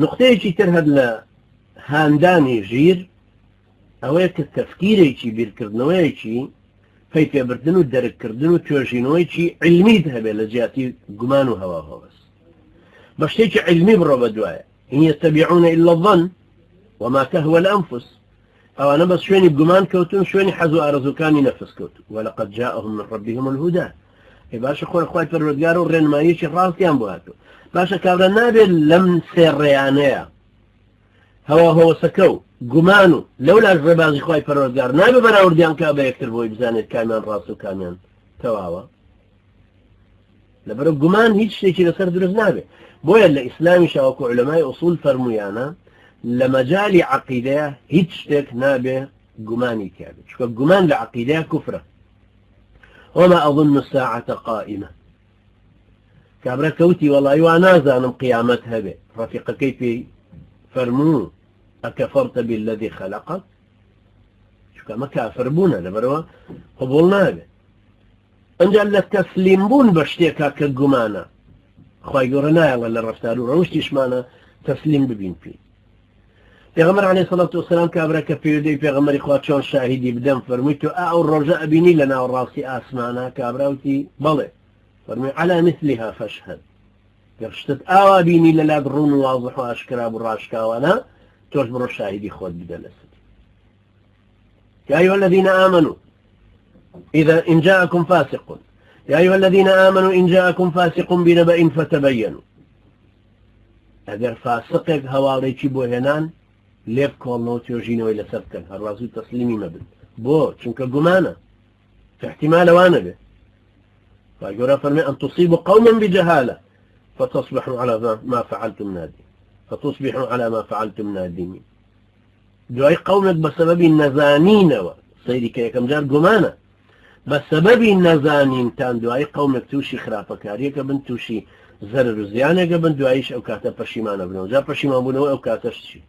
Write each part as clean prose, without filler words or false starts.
نقطەیەکی تر هەر لە هاندانی ژیر ئەوەیە کە تەفکیرێکی بیرکردنەوەیەکی پێی پێبردن و دەرککردن و توێژینەوەیکی علمیت هەبێت لە جیاتی گومان و هەوا هەوەس بە شتێکی علمی بڕۆ بە دوایە إن يتبعون إلا الظن وما تهوى الأنفس أو أنا بس شويني بقمان كوتون شويني حزو أرزوكاني نفس كوتون ولقد جاءهم من ربهم الهدى باشا خوي أخوي فرودقار ورين ما يشي راسيان بوهاتو باشا كابرا نابي لم سيريانيا هو سكو قمانو لولا الربازي خوي فرودقار نابي براورديان كابا يكتر بوي بزانت كامان راسو كامان تواوا لبرو قمان هيج شيء لسر دروز نابي بويا الإسلامي شاوكو علماء أصول فرميانا لمجال عقيدة هيج شتك نابي قماني كابي شكو قمان لعقيدة كفرة وما أظن الساعة قائمة كابرا كوتي والله يوانا زانم قيامتها به رفيق كيف فرمو أكفرت بالذي خلقك شكو ما كافربونا لبروا قبولنا به انجل التسليم بون بشتيكا كقمانا خواهي قرنا ولا الرفتالو روشتيش مانا تسليم ببين فيه پیغمبر علیه الصلاة والسلام كابرا كفيودي پیغمبر اخواتشون شاهدي بدم فرميتو او الرجاء بني لنا والراسي اسمانا كابراوتي بلي فرمي على مثلها فاشهد يرشتت اوا بيني للا درون واضح واشكرا براشكا وانا تجبر الشاهدي خود بدلست يا ايها الذين امنوا اذا ان جاءكم فاسق يا ايها الذين امنوا ان جاءكم فاسق بنبأ فتبينوا اگر فاسقك هواريكي بوهنان ليف كولنو تيوجينو الى سبكن هروازو تسليمي مبن بو چونك قمانا في احتمال وانا به فاقول فرمي ان تصيبوا قوما بجهالة فتصبحوا على ما فعلتم نادمين فتصبحوا على ما فعلتم نادمين دعي قومك بسبب النزانين سيدي كم جار قمانا بسبب النزانين تان دعي قومك توشي خرافة كاريك بن توشي زرر زيانه قبل دعيش او كاتا پشیمانه بنو جا پشیمان بنو او كاتش شي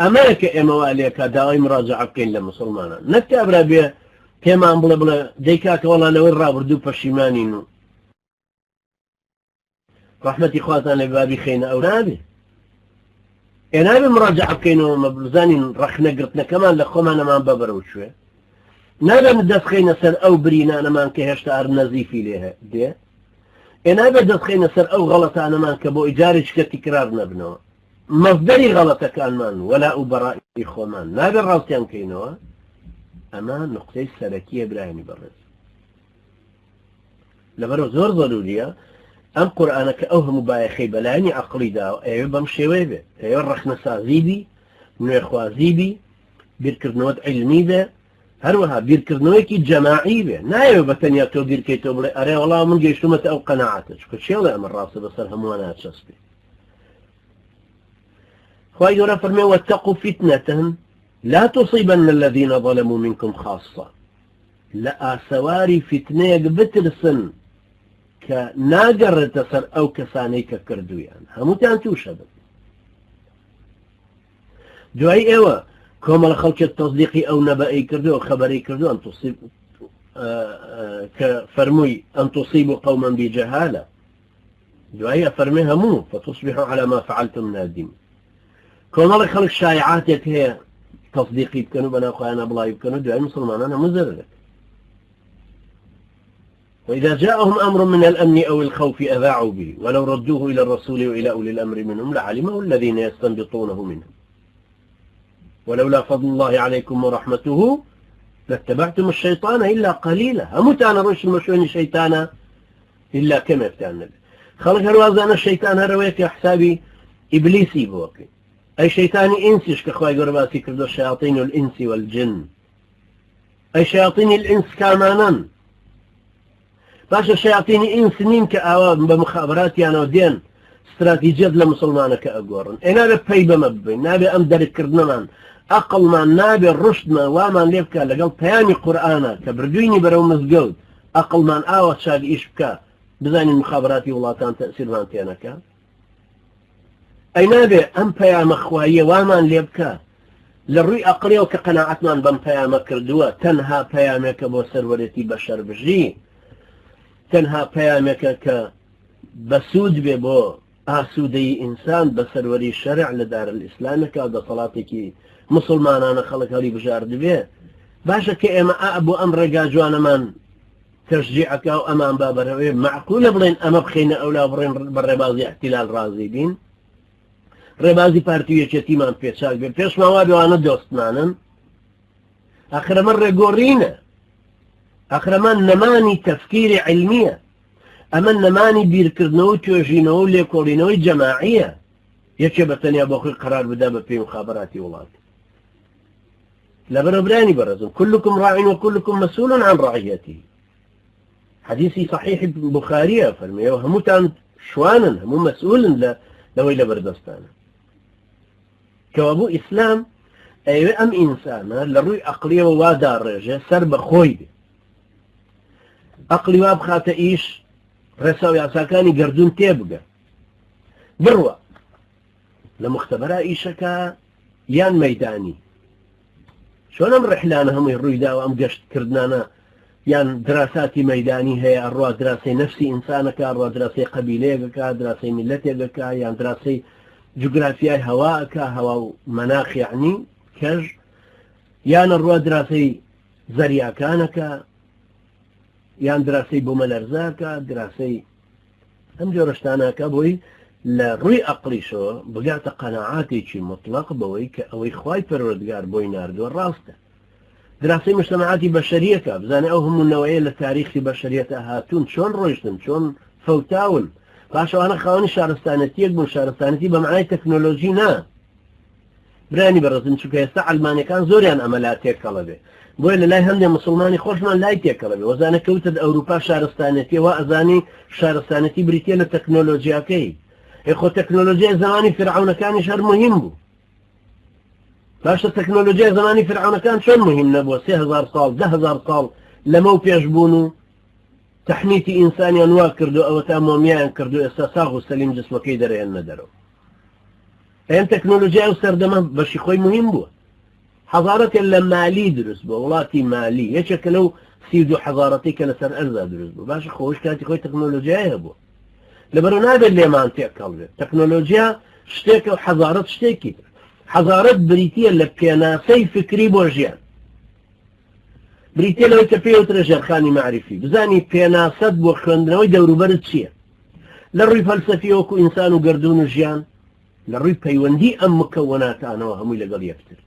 امريكا امواليكا دائم راجع بكين لمسلمانا نكتب رابيه كما بلا بلا ديكاك والله لو الرابر دو پشیمانينو رحمتي خواتنا بابي خينا او رابي انا بمراجعه بكينو مبلزاني رخنا قرتنا كمان لخومانا ما ببرو شوي نابا ندسخينا سر او برينا انا مان كهشتا ار نزيفي ليها دي نابا ندسخينا سر او غلطة انا مان كبو اجارش كتكرار نبنو مصدري غلطة كان مان ولا ابرائي خومان نابا الراسيان كينو اما نقطة السلكية براهني برز لبرو زور ضرورية ام قرآنك اوهم بايخي بلاني عقلي داو ايو بمشيوي بي ايو الرخنة سازيبي منو اخوازيبي بيركرنوات علمي بي هروها بیرکردنەوەیەکی جەماعی بێ نایەوێت بە تەنیا تۆ بیرکەیتەوە بڵێ ئەرێ وەڵام من گەیشتومەتە ئەو قەناعەتە چکە چێڵێ ئەمە ڕاستە بەسەر هەمووان ناچەسبێ خوای گەورە فەرمێ واتقوا فتنة لا تصيبن الذين ظلموا منكم خاصة لە ئاسەواری فتنەیەک بترسن کە ناگەڕێتە سەر ئەو کەسانەی کە کردویان هەمووتان تووشە بن دوای ئێوە كومل خلق التصديقي او نبأي كردو او خبري كردو ان تصيب كفرمي ان تصيبوا قوما بجهالة دعاية فرميها مو فتصبحوا على ما فعلتم نادمين كومل خلق شائعات هي تصديقي بكنو بنا اخوانا بلا يبكنو دعاية مسلمان انا مزرلك وإذا جاءهم أمر من الأمن أو الخوف أذاعوا به ولو ردوه إلى الرسول وإلى أولي الأمر منهم لعلمه الذين يستنبطونه منهم ولولا فضل الله عليكم ورحمته لاتبعتم الشيطان إلا قليلا هموت أنا روش المشوين شيطانا إلا كما يفتعنا خلق هروازانا الشيطان هرويك يا حسابي إبليسي بوكي أي شيطاني إنسيش كخواي قرباتي كردو الشياطين الإنس والجن أي شياطين الإنس كامانا باشا شياطين إنس نين كأواب بمخابراتي أنا ودين استراتيجيات لمسلمانك أقورن أنا ببيبا مبين نابي أمدر كردنمان أقل ما نابي الرشدنا وامان ليبكا لقل بياني قرآنا كبردويني برو مزقود أقل ما آوات شاد إيش بكا بزاني المخابراتي والله كان تأثير مانتينك أي نابي أم بيام أخوائي وامان ليبكا للرؤي أقريو كقناعتنا بم بيام كردوا تنها بيامك بو سرورتي بشر بجي تنها بيامك كبسود ببو ئاسوودەی ئینسان بە سەروەری شەرع لە دار الئیسلامێکا دەسەڵاتێکی مسلمانانە خەڵک هەڵی بژار دەبێ باشە کە ئێمە بۆ ئەم ڕێگا جوانەمان تشجيعك أو أمام باب الرؤية معقولة بلين أما بخينا أولا برين بالربازي احتلال رازي بين ربازي بارتيوية شتيمان بيشاك بين فيش موابي وانا دوست مانن آخر مرة قورينا آخر من نماني تفكير علمية أما نماني بيركرنو توجينو ليكولينو جماعية يكبتني أبوخي قرار بدابة في مخابراتي ولاتي لبربراني برزن كلكم راع وكلكم مسؤول عن رعيته حديثي صحيح البخاري فرمي وهمو تان شوانا همو مسؤول لو إلى بردستان كوابو إسلام أيوة أم إنسان لروي أقلية ووادار رجع سرب خوي أقلي واب خاتا إيش رساوي عساكاني قردون تيبقى بروا لمختبرا إيشكا يان ميداني شون أم رحلانا هم يروي داو أم قشت كردنانا يان دراساتي ميداني هي الروا دراسي نفسي إنسانك الروا دراسي قبيليك دراسي ملتك يان دراسي جغرافيا هواءك هواء مناخ يعني كج يان الروا دراسي زرياكانك يان دراسي بوملرزاك دراسي هم جورشتانك بوي لروي أقليشو بقعت قناعاتي شي مطلق بوي كأوي خواي پروردگار بوي ناردو الراسته دراسي مجتمعاتي بشرية بزاني أو هم النوعية لتاريخ بشرية هاتون شون روشتن شون فوتاون باشا أنا خواني شارستانتي يقبل شارستانتي بمعنى تكنولوجي نا براني برزن شو كيسا علماني كان زوريان أملاتي كلبي بويل لا هندي مسلماني خوشمان لا يتكلبي وزاني كوتد أوروبا شارستانتي وأزاني شارستانتي بريتيا لتكنولوجيا كي إخو تكنولوجيا زماني فرعون كان شهر مهم بو باشا التكنولوجيا زماني فرعون كان شون مهم نبوه 3000 صال 10,000 صال لمو بيجبونو تحنيتي إنساني أنواع كردو أو تأموميان كردو إستاساغو سليم جسمكي دريان ندرو أين تكنولوجيا وسردما باشي خوي مهم بو حضارة إلا مالي درس بو ولاتي مالي يشكلو سيدو حضارتي كالسر أرزا درس بو باشا خوش كانت خوي تكنولوجيا يهبو لبرنابه اللي ما انتيك قلبه تكنولوجيا شتيك وحضارة شتيكي حضارة بريتية لبياناسي فكري بوجيان بريتية لو يتفيه وترجع خاني معرفي بزاني بياناسات بوخندنوي دورو برد شيء للروي فلسفي وكو إنسان وقردون جيان للروي بيوندي أم مكونات أنا وهمي لقل يفتر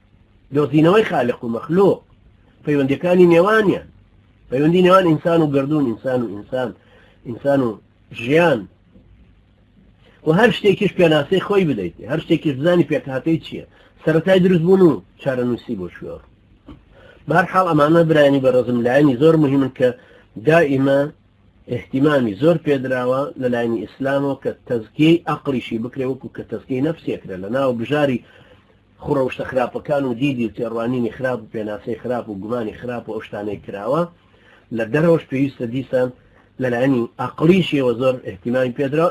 دوزينوي خالق ومخلوق بيوندي كاني نيوانيا بيوندي نيوان إنسان وقردون إنسان جيان وهر شتێکیش پێناسەی خۆی بدەیت هەر شتێکیش بزانی پێکهاتەی چییە سەرەتای دروست بوون و چارەنووسی بۆ شوێڕ بەهەرحاڵ ئەمانە برایانی بەڕێزم لایەنی زۆر مهمن کە دائیمە اهتیمامی زۆر پێدراوە لەلایەنی ئیسلامەوە کە تەزکیەی عەقڵیشی بکرێ وەکو کە تەزکیەی نەفسێکرێ لەناو بژاری خوڕەوشتە خراپەکان و دیدی و تێڕوانینی خراپ و پێناسەی خراپ و گومانی خراپ و ئەو شتانەی کراوە لە دەرەوەش پێویستە دیسان لەلایەنی عەقڵیشیەوە زۆر اهتیمامی پێدراوە